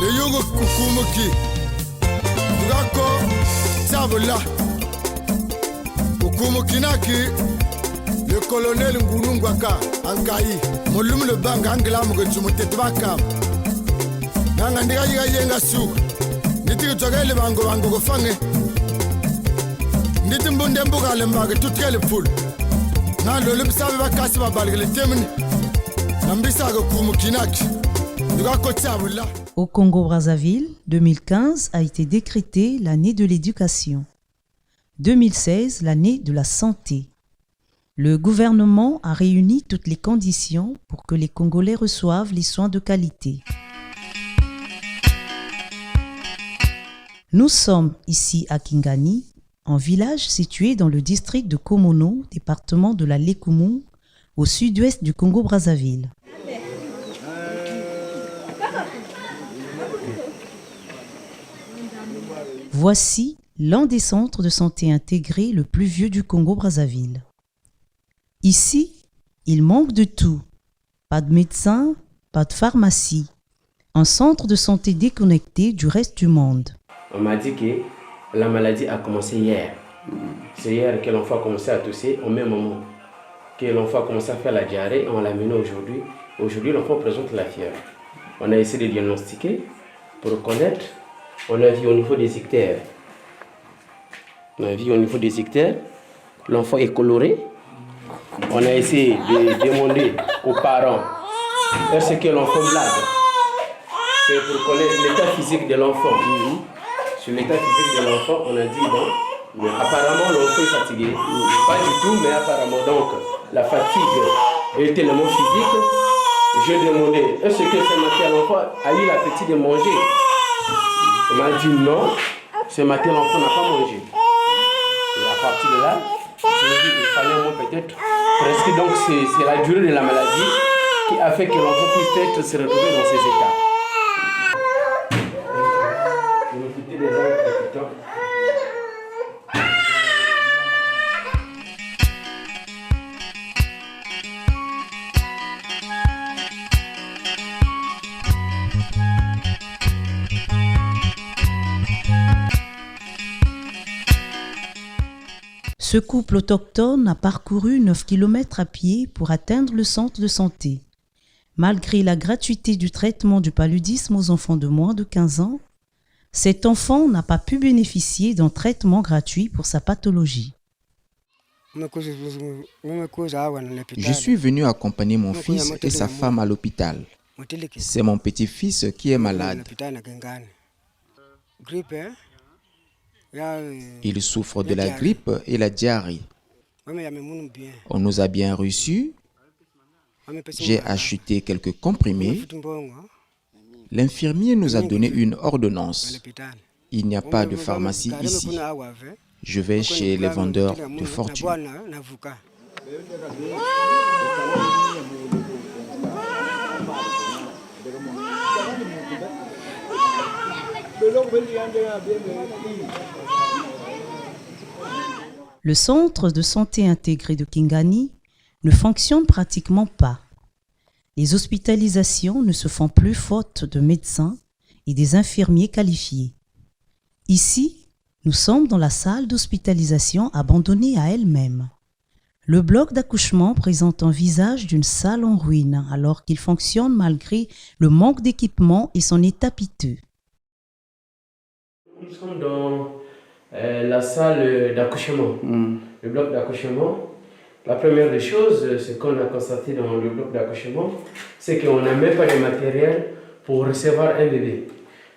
Leyogo kukumuki Dugako Tabula Kukumuki naki le colonel Ngunungwaka Ankai Molum le bang Anglam Gutumutetbaka Nangandiga Yenga Su Niti Togel Bango Bango Fange Niti Mbundembuga Lembaga Tutkele Full Nan le Lubsawa Kasiba Balgale Temin Nambisago Kumukinaki Dugako Tabula. Au Congo-Brazzaville, 2015 a été décrétée l'année de l'éducation. 2016, l'année de la santé. Le gouvernement a réuni toutes les conditions pour que les Congolais reçoivent les soins de qualité. Nous sommes ici à Kingani, un village situé dans le district de Komono, département de la Lekumu, au sud-ouest du Congo-Brazzaville. Voici l'un des centres de santé intégrés le plus vieux du Congo-Brazzaville. Ici, il manque de tout. Pas de médecin, pas de pharmacie. Un centre de santé déconnecté du reste du monde. On m'a dit que la maladie a commencé hier. C'est hier que l'enfant a commencé à tousser au même moment. Que l'enfant a commencé à faire la diarrhée, on l'a amené aujourd'hui. Aujourd'hui, l'enfant présente la fièvre. On a essayé de diagnostiquer pour reconnaître. On a vu au niveau des ictères. L'enfant est coloré. On a essayé de demander aux parents est-ce que l'enfant blague. C'est pour connaître l'état physique de l'enfant. Sur l'état physique de l'enfant, on a dit bon, mais apparemment l'enfant est fatigué. Pas du tout, mais apparemment donc la fatigue est tellement physique. J'ai demandé est-ce que ce matin l'enfant a eu l'appétit de manger. On m'a dit non, ce matin l'enfant n'a pas mangé. Et à partir de là, je me dis qu'il fallait au moins peut-être presque donc c'est la durée de la maladie qui a fait que l'enfant puisse peut-être se retrouver dans ces états. Ce couple autochtone a parcouru 9 km à pied pour atteindre le centre de santé. Malgré la gratuité du traitement du paludisme aux enfants de moins de 15 ans, cet enfant n'a pas pu bénéficier d'un traitement gratuit pour sa pathologie. Je suis venu accompagner mon fils et sa femme à l'hôpital. C'est mon petit-fils qui est malade. Il souffre de la grippe et la diarrhée. On nous a bien reçus. J'ai acheté quelques comprimés. L'infirmier nous a donné une ordonnance. Il n'y a pas de pharmacie ici. Je vais chez les vendeurs de fortune. Le centre de santé intégré de Kingani ne fonctionne pratiquement pas. Les hospitalisations ne se font plus faute de médecins et des infirmiers qualifiés. Ici, nous sommes dans la salle d'hospitalisation abandonnée à elle-même. Le bloc d'accouchement présente un visage d'une salle en ruine alors qu'il fonctionne malgré le manque d'équipement et son état piteux. Nous sommes dans la salle d'accouchement, le bloc d'accouchement. La première des choses, ce qu'on a constaté dans le bloc d'accouchement, c'est qu'on n'a même pas de matériel pour recevoir un bébé.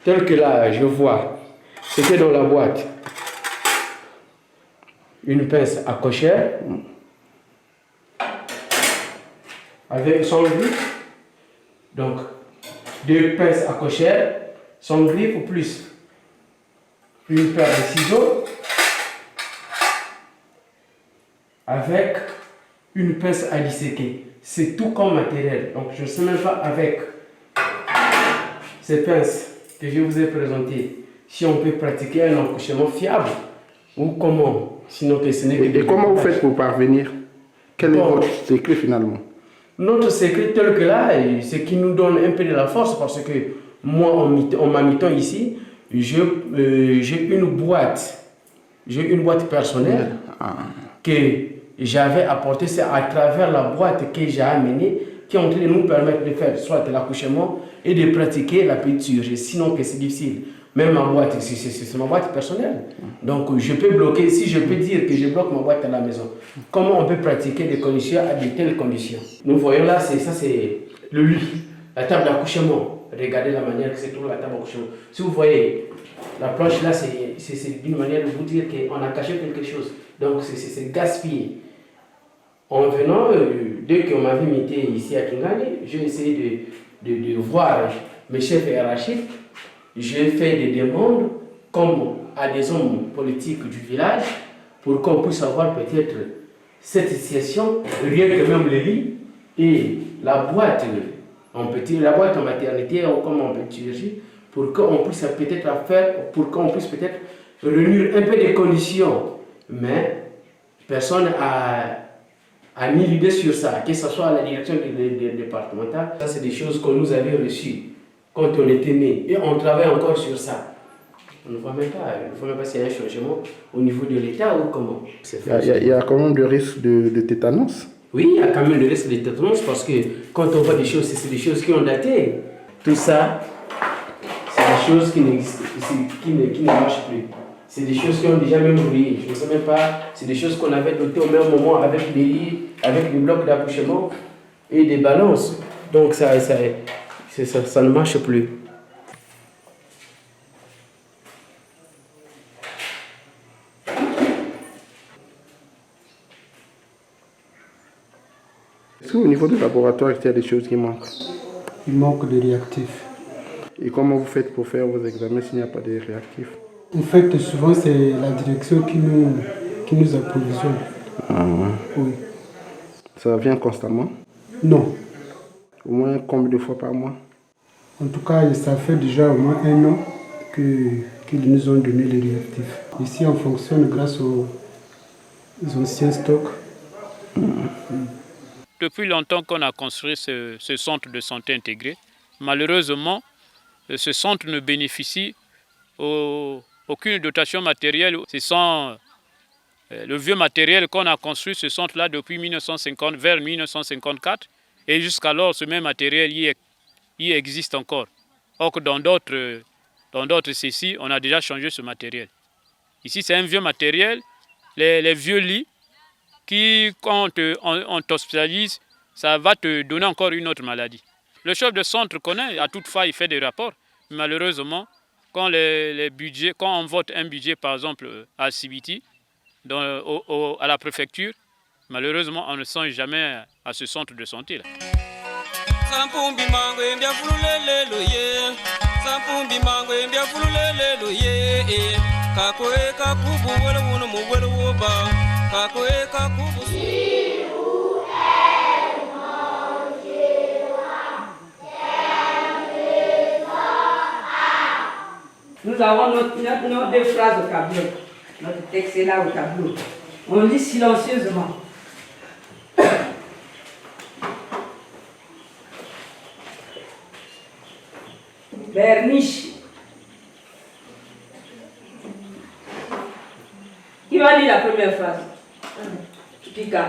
Tel que là, je vois, c'était dans la boîte, une pince accoucheur avec son griffe, donc 2 pinces accoucheurs, son griffe ou plus. Une paire de ciseaux avec une pince à disséquer. C'est tout comme matériel. Donc je ne sais même pas avec ces pinces que je vous ai présentées si on peut pratiquer un accouchement fiable. Ou comment? Sinon que ce n'est que Et comment vous faites pour parvenir? Quel est votre secret finalement? Notre secret tel que là, ce qui nous donne un peu de la force, parce que moi, en m'habitant ici, j'ai une boîte. J'ai une boîte personnelle que j'avais apportée. C'est à travers la boîte que j'ai amenée qui est en train de nous permettre de faire soit l'accouchement et de pratiquer la petite chirurgie. Sinon que c'est difficile. Même ma boîte, c'est ma boîte personnelle. Donc je peux bloquer, si je peux dire que je bloque ma boîte à la maison, comment on peut pratiquer des conditions à de telles conditions? Nous voyons là, ça c'est le lit, la table d'accouchement. Regardez la manière que c'est tout la table d'accouchement. Si vous voyez, la planche là, c'est d'une manière de vous dire qu'on a caché quelque chose. Donc c'est gaspillé. En venant, dès qu'on m'avait mis ici à Kingani, j'ai essayé de voir mes chefs hiérarchiques. J'ai fait des demandes comme à des hommes politiques du village pour qu'on puisse avoir peut-être cette situation, rien que même le lit et la boîte en maternité ou comme en petite chirurgie, pour qu'on puisse peut-être faire, pour qu'on puisse peut-être réunir un peu des conditions. Mais personne a mis l'idée sur ça, que ce soit à la direction départementale. Ça, c'est des choses qu'on nous avait reçues quand on était né. Et on travaille encore sur ça. On ne voit même pas s'il y a un changement au niveau de l'État ou comment. Il y a quand même le risque de tétanos. Oui, il y a quand même le risque de tétanos parce que quand on voit des choses, c'est des choses qui ont daté. Tout ça, c'est des choses qui n'existent, qui ne marchent plus. C'est des choses qui ont déjà même brûlé. Je ne sais même pas. C'est des choses qu'on avait dotées au même moment avec des lits, avec des blocs d'accouchement et des balances. Donc ça ne marche plus. Est-ce qu'au niveau du laboratoire, il y a des choses qui manquent? Il manque de réactifs. Et comment vous faites pour faire vos examens s'il n'y a pas de réactifs? En fait, souvent, c'est la direction qui nous approvisionne. Oui. Ça vient constamment? Non. Au moins combien de fois par mois? En tout cas, ça fait déjà au moins 1 an qu'ils nous ont donné les réactifs. Ici, on fonctionne grâce aux anciens stocks. Depuis longtemps qu'on a construit ce centre de santé intégré, malheureusement, ce centre ne bénéficie aucune dotation matérielle. Ce sont le vieux matériel qu'on a construit ce centre-là depuis 1950 vers 1954 et jusqu'alors ce même matériel y existe encore. Or que dans d'autres CCI, on a déjà changé ce matériel. Ici, c'est un vieux matériel, les vieux lits qui, quand on t'hospitalise, ça va te donner encore une autre maladie. Le chef de centre connaît, à toute fois, il fait des rapports. Malheureusement, quand on vote un budget, par exemple, à CBT, à la préfecture, malheureusement, on ne songe jamais à ce centre de santé là. Nous avons nos 2 phrases au tableau. Notre texte est là au tableau. On lit silencieusement. Berniche. Qui va lire la première phrase? Pika.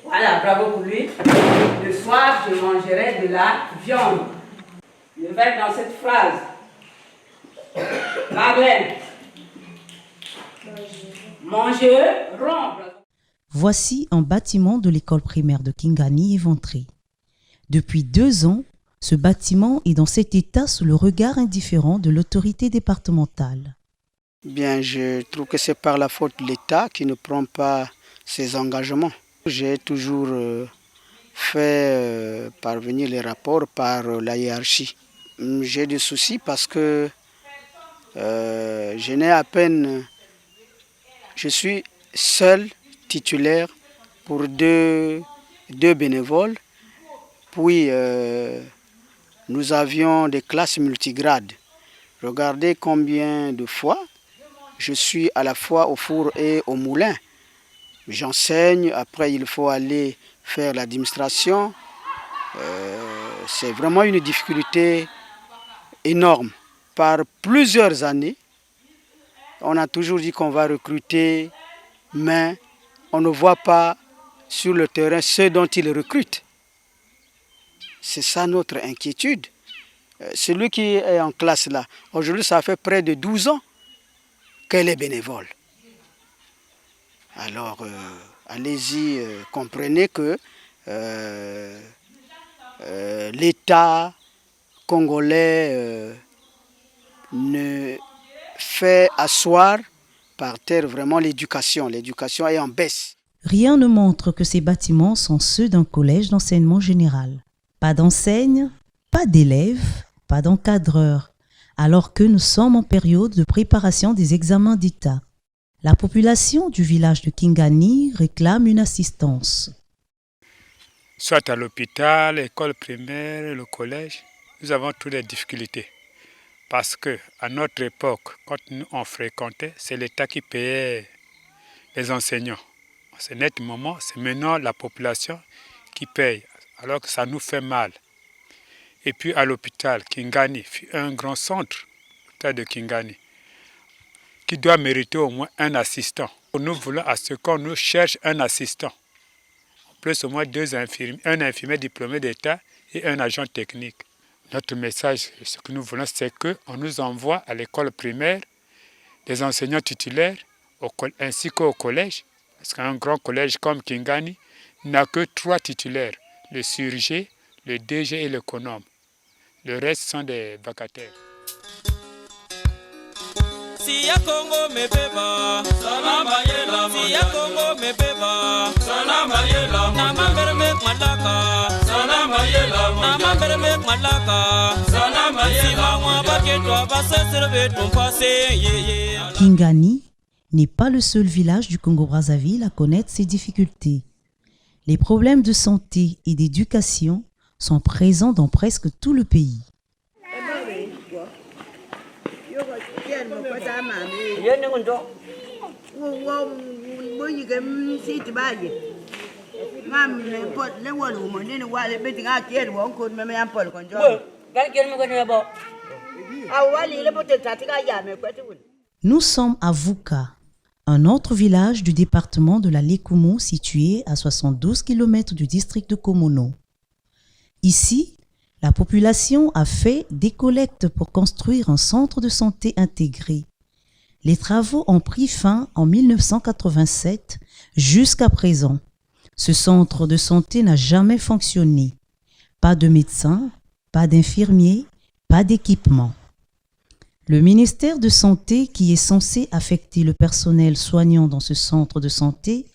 Voilà, bravo pour lui. Le soir, je mangerai de la viande. Le verbe dans cette phrase. Marlène. Manger, rompre. Voici un bâtiment de l'école primaire de Kingani éventré. Depuis 2 ans, ce bâtiment est dans cet état sous le regard indifférent de l'autorité départementale. Bien, je trouve que c'est par la faute de l'État qui ne prend pas ses engagements. J'ai toujours fait parvenir les rapports par la hiérarchie. J'ai des soucis parce que je suis seul titulaire pour deux bénévoles. Puis nous avions des classes multigrades. Regardez combien de fois je suis à la fois au four et au moulin. J'enseigne, après il faut aller faire l'administration. C'est vraiment une difficulté énorme. Par plusieurs années, on a toujours dit qu'on va recruter, mais on ne voit pas sur le terrain ceux dont ils recrutent. C'est ça notre inquiétude. Celui qui est en classe là, aujourd'hui ça fait près de 12 ans qu'elle est bénévole. Alors, allez-y, comprenez que l'État congolais ne fait asseoir par terre vraiment l'éducation. L'éducation est en baisse. Rien ne montre que ces bâtiments sont ceux d'un collège d'enseignement général. Pas d'enseigne, pas d'élèves, pas d'encadreurs, alors que nous sommes en période de préparation des examens d'État. La population du village de Kingani réclame une assistance. Soit à l'hôpital, l'école primaire, le collège, nous avons toutes les difficultés. Parce qu'à notre époque, quand nous on fréquentait, c'est l'État qui payait les enseignants. C'est nettement, c'est maintenant la population qui paye, alors que ça nous fait mal. Et puis à l'hôpital, Kingani, un grand centre, l'hôpital de Kingani, qui doit mériter au moins un assistant. Nous voulons à ce qu'on nous cherche un assistant. Plus au moins un infirmier diplômé d'État et un agent technique. Notre message, ce que nous voulons, c'est qu'on nous envoie à l'école primaire des enseignants titulaires ainsi qu'au collège. Parce qu'un grand collège comme Kingani n'a que 3 titulaires, le surgé, le DG et l'économe. Le reste sont des vacataires. Si ya Congo me beba, salama yela. Si ya Congo me beba, salama yela. Na mambere me malaka, salama yela. Na mambere me malaka, salama yela. Si mwa baketwa baseserve ton passé yeye. Kingani n'est pas le seul village du Congo-Brazzaville à connaître ces difficultés. Les problèmes de santé et d'éducation sont présents dans presque tout le pays. Nous sommes à Vuka, un autre village du département de la Lekumu situé à 72 km du district de Komono. Ici, la population a fait des collectes pour construire un centre de santé intégré. Les travaux ont pris fin en 1987 jusqu'à présent. Ce centre de santé n'a jamais fonctionné. Pas de médecins, pas d'infirmiers, pas d'équipement. Le ministère de Santé, qui est censé affecter le personnel soignant dans ce centre de santé,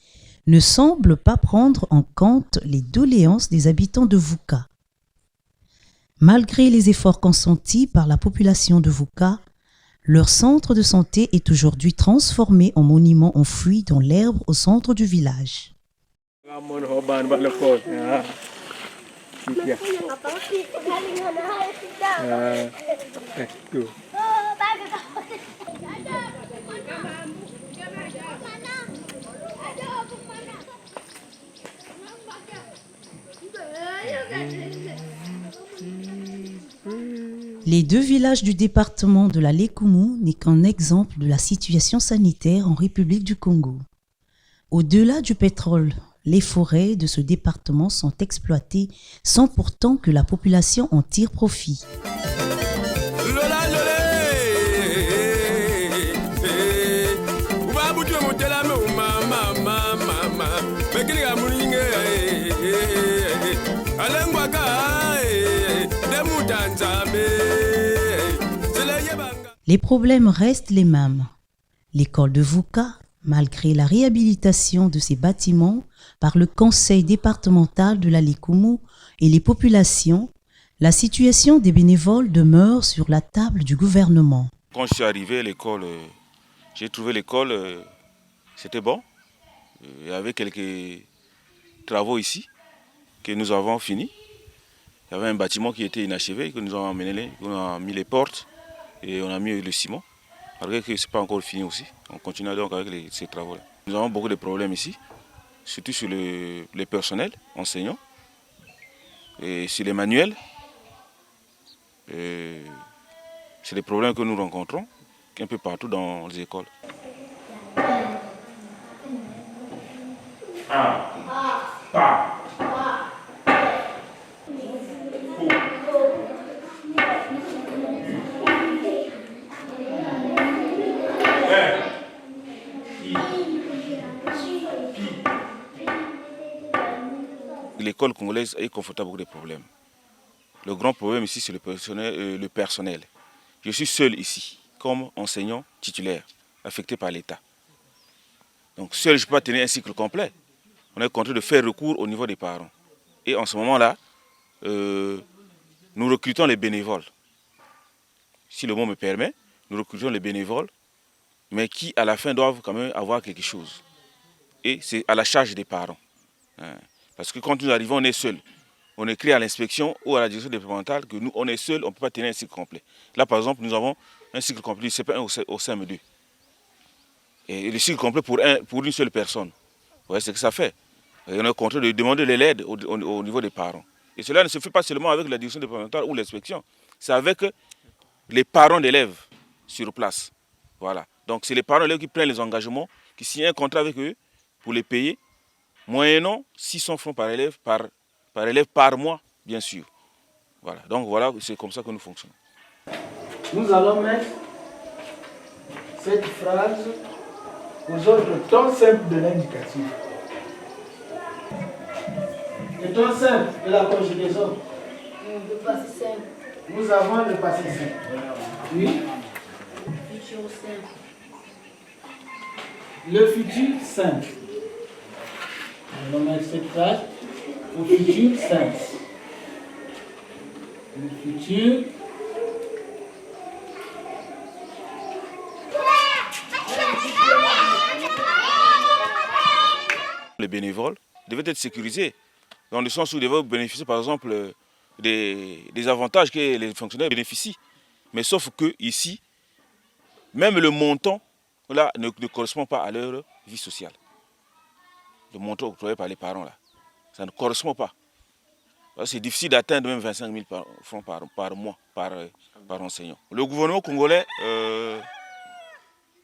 ne semble pas prendre en compte les doléances des habitants de Vuka. Malgré les efforts consentis par la population de Vuka, leur centre de santé est aujourd'hui transformé en monument enfoui dans l'herbe au centre du village. Les 2 villages du département de la Lekumu n'est qu'un exemple de la situation sanitaire en République du Congo. Au-delà du pétrole, les forêts de ce département sont exploitées sans pourtant que la population en tire profit. Les problèmes restent les mêmes. L'école de Vuka, malgré la réhabilitation de ses bâtiments par le conseil départemental de la Lekumu et les populations, la situation des bénévoles demeure sur la table du gouvernement. Quand je suis arrivé à l'école, j'ai trouvé l'école, c'était bon. Il y avait quelques travaux ici que nous avons finis. Il y avait un bâtiment qui était inachevé, que nous avons amené, on a mis les portes et on a mis le ciment. malgré que ce n'est pas encore fini aussi. On continue donc avec ces travaux-là. Nous avons beaucoup de problèmes ici, surtout sur le personnel enseignant, et sur les manuels. C'est des problèmes que nous rencontrons un peu partout dans les écoles. L'école congolaise est confrontée à beaucoup de problèmes. Le grand problème ici, c'est le personnel. Je suis seul ici, comme enseignant titulaire, affecté par l'État. Donc seul, je ne peux pas tenir un cycle complet. On est contraint de faire recours au niveau des parents. Et en ce moment-là, nous recrutons les bénévoles. Si le mot me permet, nous recrutons les bénévoles, mais qui à la fin doivent quand même avoir quelque chose. Et c'est à la charge des parents. Parce que quand nous arrivons, on est seul. On écrit à l'inspection ou à la direction départementale que nous, on est seul, on ne peut pas tenir un cycle complet. Là, par exemple, nous avons un cycle complet du CP1 au CM2. Et le cycle complet pour une seule personne. Vous voyez ce que ça fait. Et on est contraint de demander de l'aide au niveau des parents. Et cela ne se fait pas seulement avec la direction départementale ou l'inspection. C'est avec les parents d'élèves sur place. Voilà. Donc c'est les parents d'élèves qui prennent les engagements, qui signent un contrat avec eux pour les payer, moyennant 600 francs par élève par mois, bien sûr. Voilà. Donc voilà, c'est comme ça que nous fonctionnons. Nous allons mettre cette phrase aux ordres temps simples de l'indicatif. Le temps simple de la conjugaison. Le passé simple. Nous avons le passé simple. Oui. Le futur simple. Le futur simple. Nous allons mettre cette phrase au futur simple. Le futur les bénévoles devaient être sécurisés, dans le sens où ils devaient bénéficier par exemple des avantages que les fonctionnaires bénéficient. Mais sauf que ici, même le montant là, ne correspond pas à leur vie sociale. Le montant octroyé par les parents, là, ça ne correspond pas. C'est difficile d'atteindre même 25 000 francs par mois, par enseignant. Le gouvernement congolais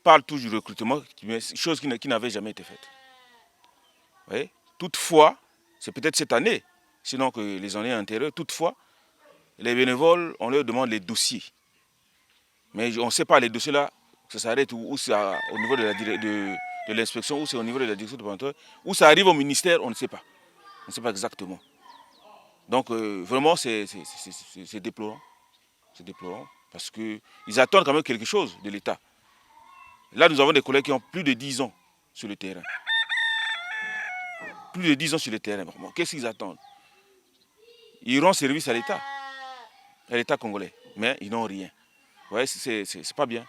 parle toujours du recrutement, chose qui n'avait jamais été faite. Oui. Toutefois, c'est peut-être cette année, sinon que les années antérieures, toutefois, les bénévoles, on leur demande les dossiers. Mais on ne sait pas, les dossiers-là, ça s'arrête ou c'est au niveau de l'inspection, ou c'est au niveau de la direction départementale, ou ça arrive au ministère, on ne sait pas. On ne sait pas exactement. Donc vraiment, c'est déplorant. C'est déplorant, parce qu'ils attendent quand même quelque chose de l'État. Là, nous avons des collègues qui ont plus de 10 ans sur le terrain. Plus de 10 ans sur le terrain. Bon, qu'est-ce qu'ils attendent? Ils rendent service à l'État congolais, mais ils n'ont rien. Vous voyez, c'est pas bien.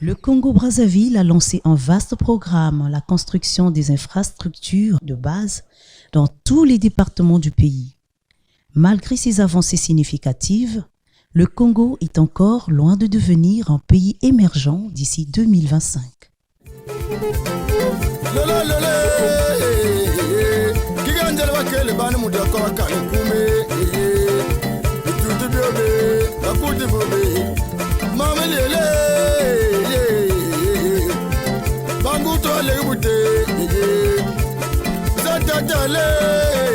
Le Congo-Brazzaville a lancé un vaste programme, la construction des infrastructures de base dans tous les départements du pays. Malgré ces avancées significatives, le Congo est encore loin de devenir un pays émergent d'ici 2025. Dale